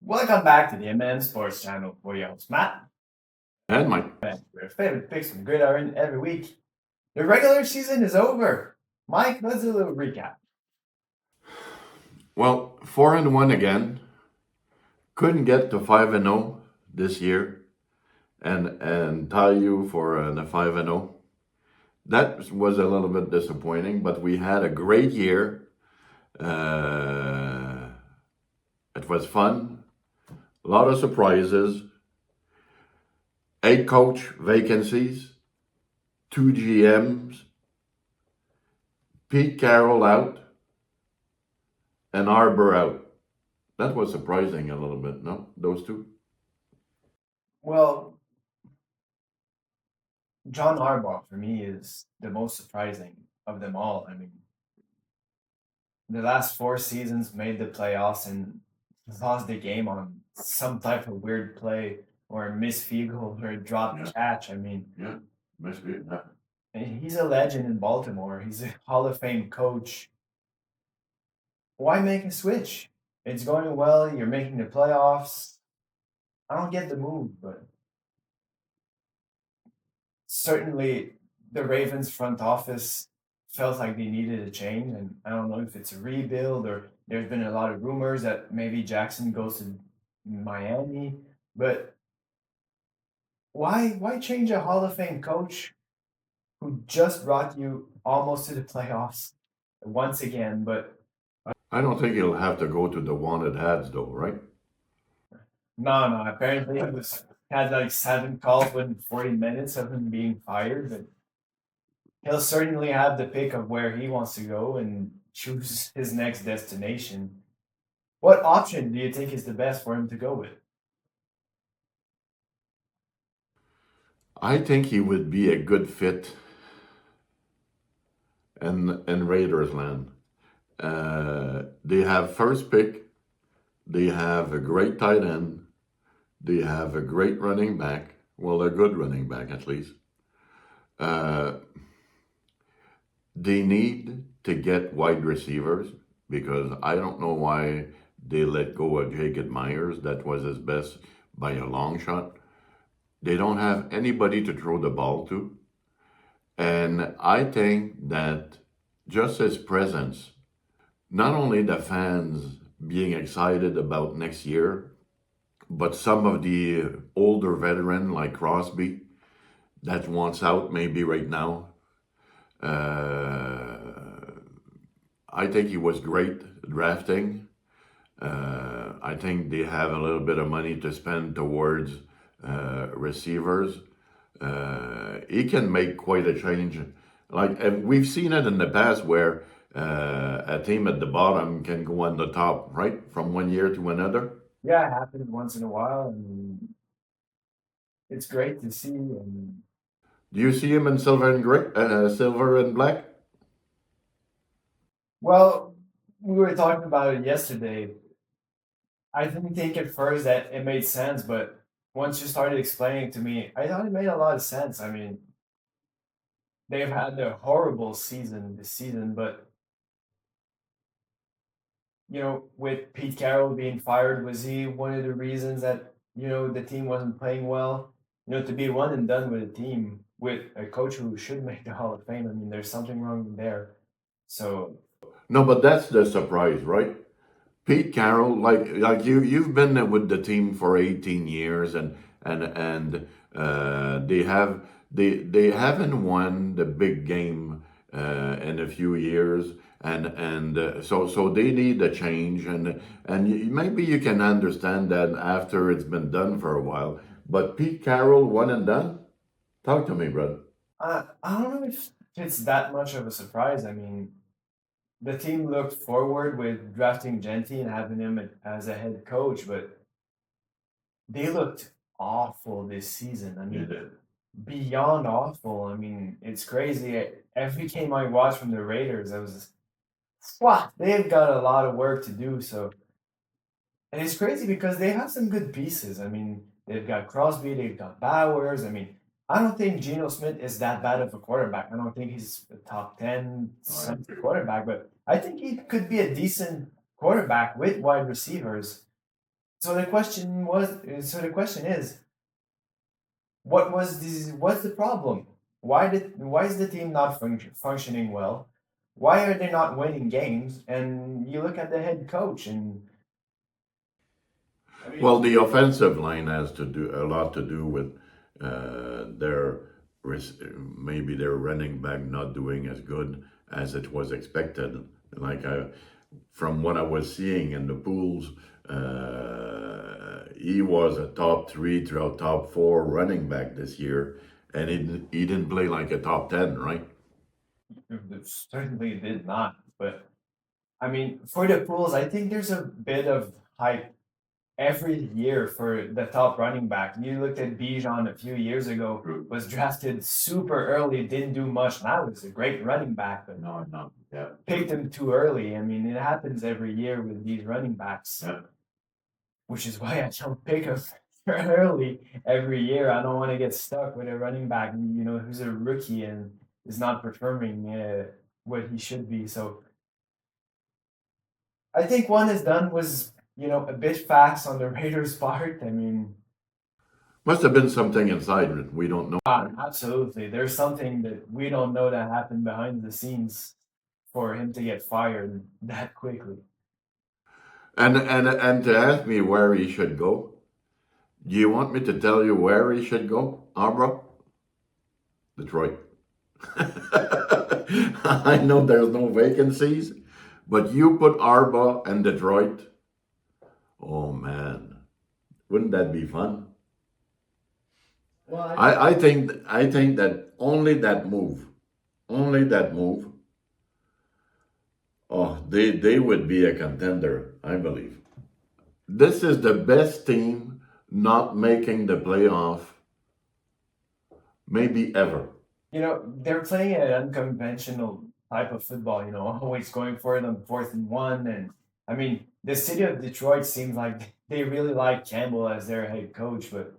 Welcome back to the MM Sports Channel for your host, Matt. And Mike. And your favorite picks from Gridiron every week. The regular season is over. Mike, let's do a little recap. Well, 4-1 again. Couldn't get to 5-0 this year, and tie you for the 5-0. That was a little bit disappointing, but we had a great year. It was fun. A lot of surprises. 8 coach vacancies. 2 GMs. Pete Carroll out. And Arbor out. That was surprising a little bit, no? Those two? Well, John Harbaugh for me is the most surprising of them all. I mean, the last 4 seasons made the playoffs and lost the game on some type of weird play or a missed field goal or a dropped catch. I mean, Yeah, must be. he's a legend in Baltimore. He's a Hall of Fame coach. Why make a switch? It's going well. You're making the playoffs. I don't get the move, but certainly the Ravens front office felt like they needed a change. And I don't know if it's a rebuild or there's been a lot of rumors that maybe Jackson goes to Miami. But why change a Hall of Fame coach who just brought you almost to the playoffs once again? But I don't think he'll have to go to the wanted ads though, right? no, apparently he had like 7 calls within 40 minutes of him being fired. But he'll certainly have the pick of where he wants to go and choose his next destination. What option do you think is the best for him to go with? I think he would be a good fit in Raiders land. They have first pick, they have a great tight end, they have a great running back. Well, a good running back at least. They need to get wide receivers because I don't know why they let go of Jacob Myers. That was his best by a long shot. They don't have anybody to throw the ball to. And I think that just his presence, not only the fans being excited about next year, but some of the older veteran like Crosby that wants out maybe right now. I think he was great drafting. I think they have a little bit of money to spend towards receivers. He can make quite a change. Like, and we've seen it in the past where a team at the bottom can go on the top, right, from one year to another. Yeah, it happens once in a while, and it's great to see. And Do you see him in silver and gray, silver and black? well, we were talking about it yesterday. I didn't think at first that it made sense, but once you started explaining to me, I thought it made a lot of sense. I mean, they've had a horrible season this season, but with Pete Carroll being fired, was he one of the reasons that the team wasn't playing well? To be one and done with a team with a coach who should make the Hall of Fame. I mean, there's something wrong there. So No, but that's the surprise, right? Pete Carroll, like you've been with the team for 18 years, and they haven't won the big game in a few years, and so they need a change, and maybe you can understand that after it's been done for a while. But Pete Carroll, one and done. Talk to me, brother. I don't know if it's that much of a surprise. I mean, the team looked forward with drafting Genty and having him as a head coach, but they looked awful this season. I mean, beyond awful. I mean, it's crazy. Every game I watched from the Raiders, I was just, what? They've got a lot of work to do. So, and it's crazy because they have some good pieces. I mean, they've got Crosby, they've got Bowers. I mean, I don't think Geno Smith is that bad of a quarterback. I don't think he's a top 10 something quarterback, but I think he could be a decent quarterback with wide receivers. So the question is, what's the problem? Why is the team not functioning well? Why are they not winning games? And you look at the head coach, and I Well, mean, the offensive line has to do a lot to do with their maybe their running back not doing as good as it was expected. Like from what I was seeing in the pools, he was a top three throughout top four running back this year, and he didn't play like a top 10, right? it certainly did not. But I mean, for the pools, I think there's a bit of hype every year for the top running back. You looked at Bijan a few years ago, was drafted super early, didn't do much. Now he's a great running back, but No, no, yeah, picked him too early. I mean, it happens every year with these running backs, yeah. which is why I don't pick him early every year. I don't want to get stuck with a running back, who's a rookie and is not performing what he should be. So I think one is done was, a bit fast on the Raiders' part. I mean, Must have been something inside that we don't know. absolutely. There's something that we don't know that happened behind the scenes for him to get fired that quickly. And to ask me where he should go, do you want me to tell you where he should go, Arbro? Detroit. I know there's no vacancies, but you put Arba and Detroit. Oh man, wouldn't that be fun? Well, I think that only that move. Oh, they would be a contender, I believe. This is the best team not making the playoff, maybe ever. they're playing an unconventional type of football, always going for it on 4th and 1. And I mean, the city of Detroit seems like they really like Campbell as their head coach, but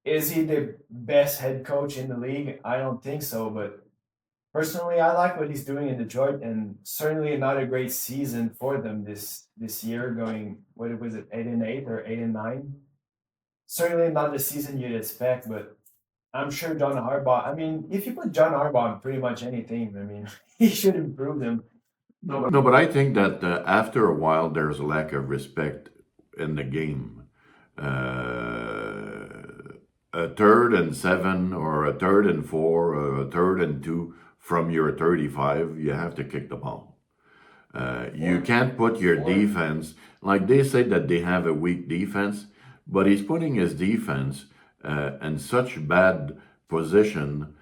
is he the best head coach in the league? I don't think so, but personally, I like what he's doing in Detroit, and certainly not a great season for them this year. Going, what was it, 8-8 or 8-9? Certainly not the season you'd expect, but I'm sure John Harbaugh. I mean, if you put John Harbaugh on pretty much any team, I mean, he should improve them. No, but I think that after a while, there's a lack of respect in the game. A 3rd and 7 or a 3rd and 4 or a 3rd and 2 from your 35, you have to kick the ball. You can't put your defense, like they say that they have a weak defense, but he's putting his defense in such bad position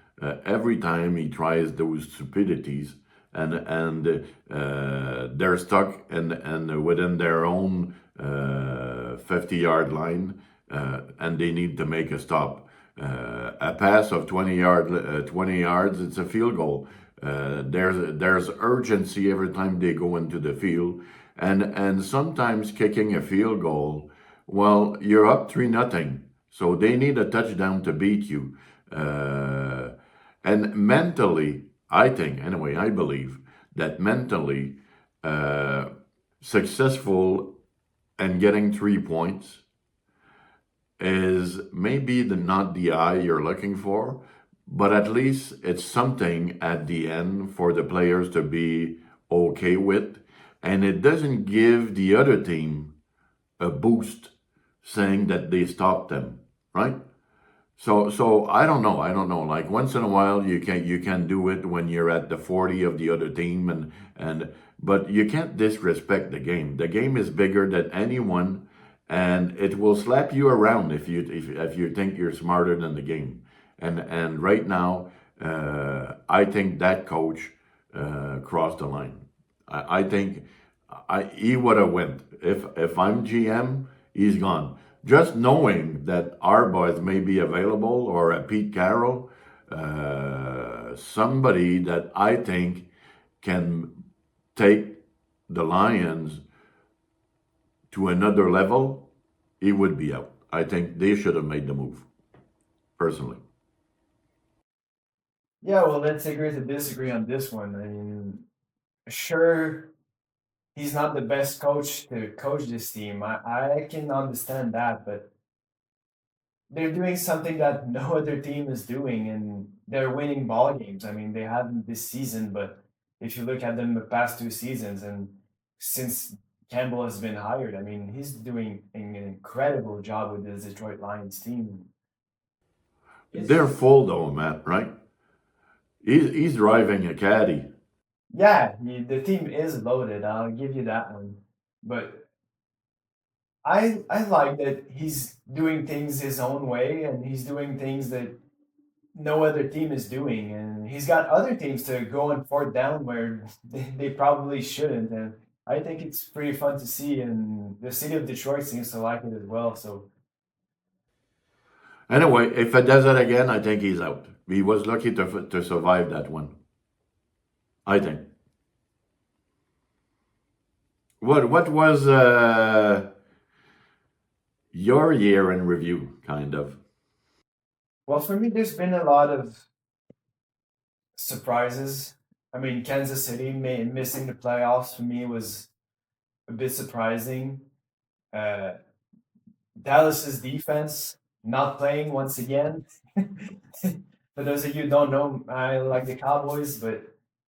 every time he tries those stupidities, and they're stuck and within their own 50-yard line, and they need to make a stop. A pass of 20 yards, it's a field goal. There's urgency every time they go into the field, and sometimes kicking a field goal. Well, you're up 3-0, so they need a touchdown to beat you. And mentally, I think anyway, I believe that mentally, uh, successful and getting 3 points is maybe not the eye you're looking for, but at least it's something at the end for the players to be okay with. And it doesn't give the other team a boost saying that they stopped them, right? So I don't know. I don't know. Like once in a while you can do it when you're at the 40 of the other team, and but you can't disrespect the game. The game is bigger than anyone, and it will slap you around if you think you're smarter than the game. And right now, I think that coach crossed the line. I think he would have went. If I'm GM, he's gone. Just knowing that Arbuz may be available or a Pete Carroll, somebody that I think can take the Lions to another level, he would be out. I think they should have made the move, personally. Yeah, well, let's agree to disagree on this one. I mean, sure, he's not the best coach to coach this team. I can understand that, but they're doing something that no other team is doing, and they're winning ball games. I mean, they haven't this season, but if you look at them the past 2 seasons, and since Campbell has been hired, I mean, he's doing an incredible job with the Detroit Lions team. They're full though, Matt, right? He's driving a caddy. Yeah, the team is loaded. I'll give you that one, but I like that he's doing things his own way, and he's doing things that no other team is doing, and he's got other teams to go on fourth down where they probably shouldn't. And I think it's pretty fun to see, and the city of Detroit seems to like it as well. So Anyway, if it does it again, I think he's out. He was lucky to survive that one. I think. What was your year in review, kind of? well, for me, there's been a lot of surprises. I mean, Kansas City missing the playoffs for me was a bit surprising. Uh, Dallas's defense not playing once again. For those of you who don't know, I like the Cowboys, but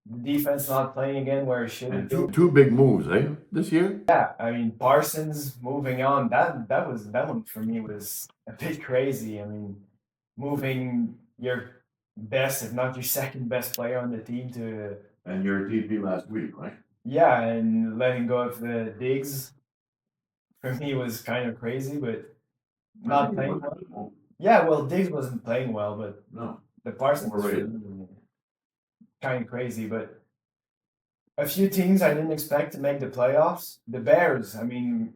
the defense not playing again where it should And be. two big moves, eh? This year. Yeah, I mean Parsons moving on. That one for me was a bit crazy. I mean, moving your best, if not your second best player on the team to And your TP last week, right? yeah, and letting go of the Diggs for me was kind of crazy, but not playing well. Yeah, well, Diggs wasn't playing well, but No. the Parsons Overrated. kind of crazy. But a few teams I didn't expect to make the playoffs. The Bears, I mean,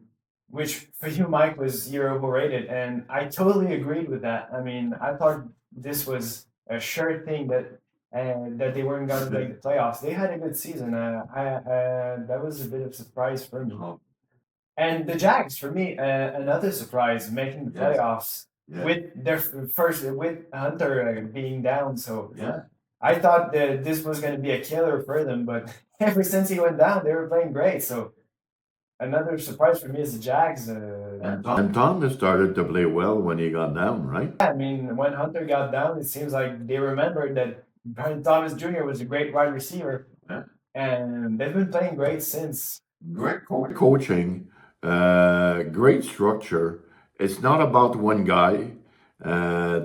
which for you, Mike, was you're overrated, and I totally agreed with that. I mean, I thought this was a sure thing that they weren't going to make the playoffs. They had a good season. That was a bit of a surprise for me. And the Jags, for me, another surprise, making the Yes. playoffs Yeah. with their first with Hunter being down. So Yeah. I thought that this was going to be a killer for them, but ever since he went down, they were playing great. So another surprise for me is the Jags. And Thomas started to play well when he got down, right? I mean, when Hunter got down, it seems like they remembered that Brian Thomas Jr. was a great wide receiver, Yeah. and they've been playing great since. Great coaching, great structure. It's not about one guy.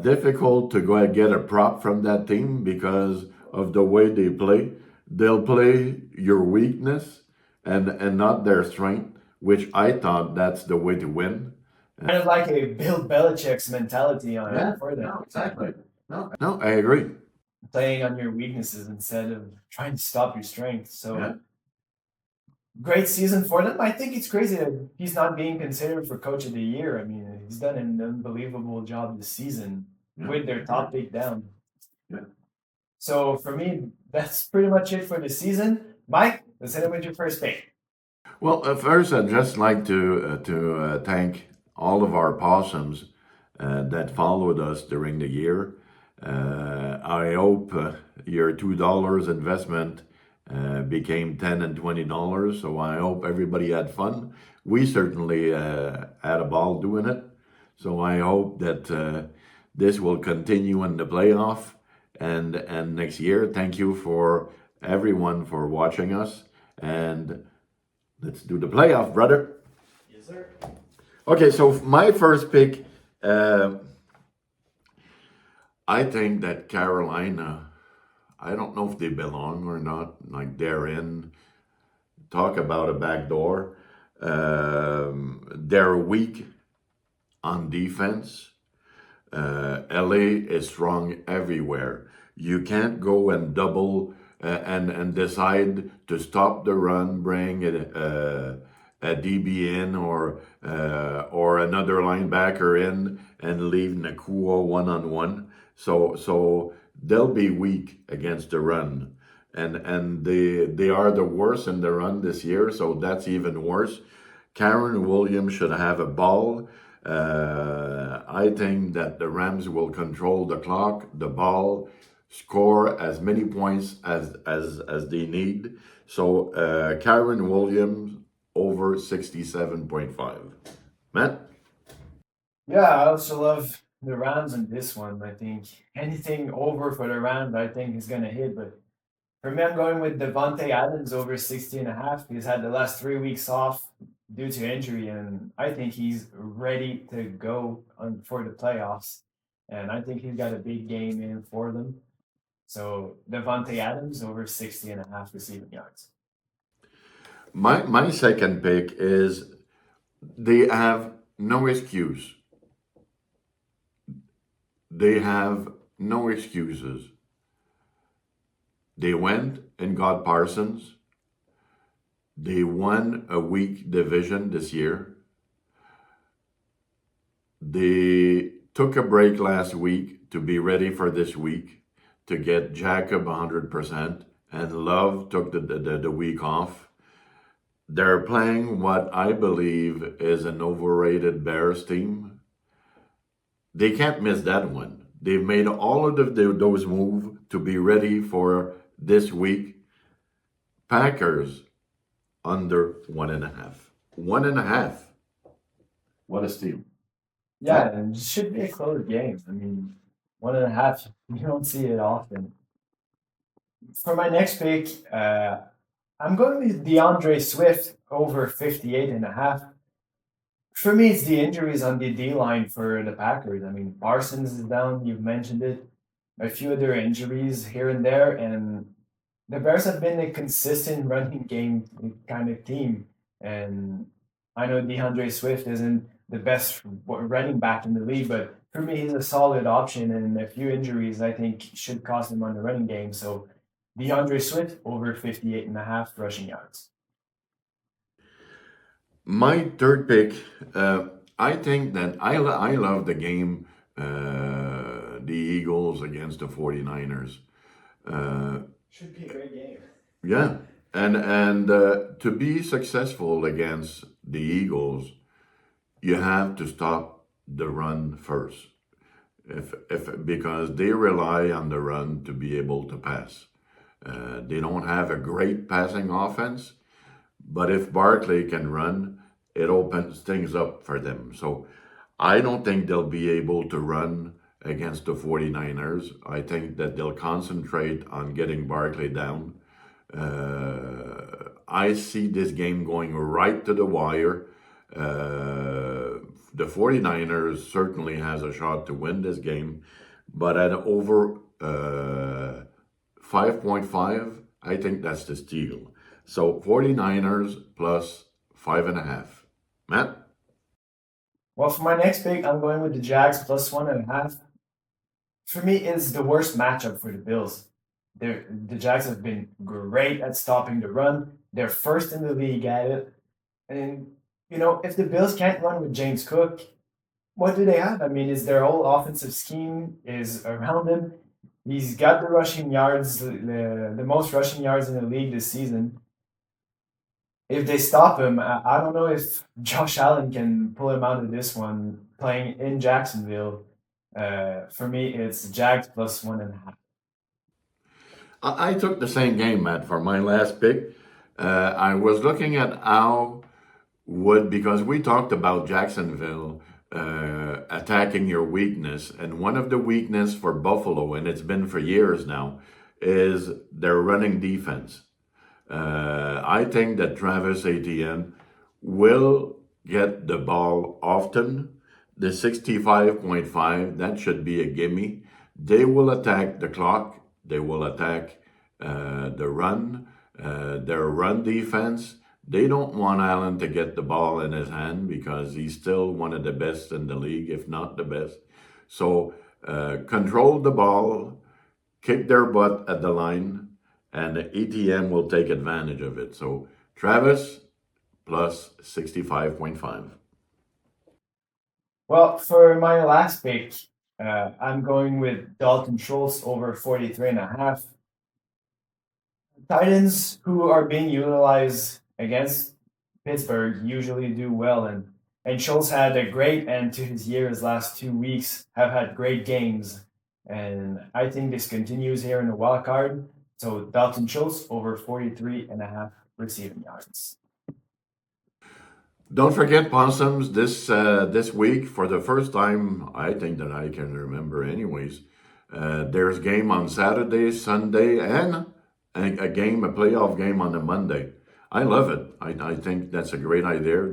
Difficult to go and get a prop from that team because of the way they play. They'll play your weakness and not their strength, which I thought that's the way to win. Kind of like a Bill Belichick's mentality on it for them. Exactly. No, I agree. Playing on your weaknesses instead of trying to stop your strength. So Yeah. great season for them. I think it's crazy that he's not being considered for coach of the year. I mean, he's done an unbelievable job this season Yeah. with their top pick down. Yeah. So for me, that's pretty much it for the season. Mike, let's hit it with your first pick. Well, first, I'd just like to thank all of our possums that followed us during the year. I hope your $2 investment became $10 and $20. So I hope everybody had fun. We certainly had a ball doing it. So I hope that this will continue in the playoff and next year. Thank you for everyone for watching us, and let's do the playoff, brother. Yes, sir. Okay, so my first pick, I think that Carolina, I don't know if they belong or not, like they're in. Talk about a back door. They're weak on defense. LA is strong everywhere. You can't go and double and decide to stop the run, bring a DB in or another linebacker in and leave Nakua one-on-one. So they'll be weak against the run. And they are the worst in the run this year, so that's even worse. Karen Williams should have a ball. I think that the Rams will control the clock, the ball, score as many points as they need. So Kyron Williams over 67.5. Matt? Yeah, I also love the Rams in this one. I think anything over for the Rams, I think is gonna hit. But for me, I'm going with Devontae Adams over 60 and a half. He's had the last 3 weeks off due to injury, and I think he's ready to go for the playoffs. And I think he's got a big game in for them. So Devontae Adams over 60 and a half receiving yards. My second pick is they have no excuse. They have no excuses. They went and got Parsons. They won a weak division this year. They took a break last week to be ready for this week to get Jacob 100%, and Love took the week off. They're playing what I believe is an overrated Bears team. They can't miss that one. They've made all of those moves to be ready for this week. Packers under 1.5. 1.5. What a steal. Yeah, and it should be a close game. I mean, 1.5, you don't see it often. For my next pick, I'm going with DeAndre Swift over 58 and a half. For me, it's the injuries on the D line for the Packers. I mean, Parsons is down, you've mentioned it. A few other injuries here and there, and the Bears have been a consistent running game kind of team. And I know DeAndre Swift isn't the best running back in the league, but for me, he's a solid option. And a few injuries, I think, should cost him on the running game. So DeAndre Swift over 58 and a half rushing yards. My third pick, I think that I love the game, the Eagles against the 49ers. Should be a great game. Yeah, and to be successful against the Eagles, you have to stop the run first. If because they rely on the run to be able to pass. They don't have a great passing offense, but if Barkley can run, it opens things up for them. So I don't think they'll be able to run against the 49ers. I think that they'll concentrate on getting Barkley down. I see this game going right to the wire. The 49ers certainly has a shot to win this game, but at over 5.5, I think that's the steal. So 49ers plus 5.5. Matt? Well, for my next pick, I'm going with the Jags plus 1.5. For me, it's the worst matchup for the Bills. The Jags have been great at stopping the run. They're first in the league at it. And, if the Bills can't run with James Cook, what do they have? I mean, is their whole offensive scheme is around him. He's got the rushing yards, the most rushing yards in the league this season. If they stop him, I don't know if Josh Allen can pull him out of this one playing in Jacksonville. For me, it's Jags plus 1.5. I took the same game, Matt, for my last pick. I was looking at because we talked about Jacksonville attacking your weakness, and one of the weakness for Buffalo, and it's been for years now, is their running defense. I think that Travis Etienne will get the ball often. The 65.5, that should be a gimme. They will attack the clock. They will attack the run, their run defense. They don't want Allen to get the ball in his hand because he's still one of the best in the league, if not the best. So control the ball, kick their butt at the line, and the ETM will take advantage of it. So Travis plus 65.5. Well, for my last pick, I'm going with Dalton Schultz over 43.5. Titans who are being utilized against Pittsburgh usually do well, and Schultz had a great end to his year. His last 2 weeks have had great games, and I think this continues here in the wild card. So Dalton Schultz over 43.5 receiving yards. Don't forget Possums this week for the first time I think that I can remember anyways. There's game on Saturday, Sunday, and a playoff game on a Monday. I love it. I think that's a great idea.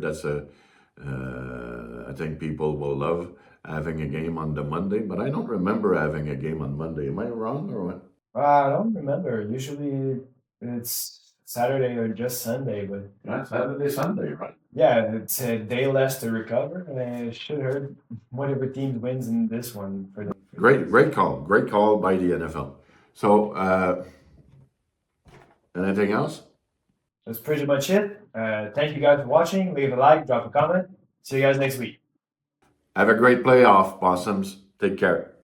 I think people will love having a game on the Monday, but I don't remember having a game on Monday. Am I wrong or what? I don't remember. Usually it's Saturday or just Sunday, but Yeah, Saturday, Sunday, right? yeah, it's a day less to recover, and it should hurt whatever team wins in this one for the. Great call by the NFL. So, anything else? That's pretty much it. Thank you guys for watching. Leave a like, drop a comment. See you guys next week. Have a great playoff, Possums. Take care.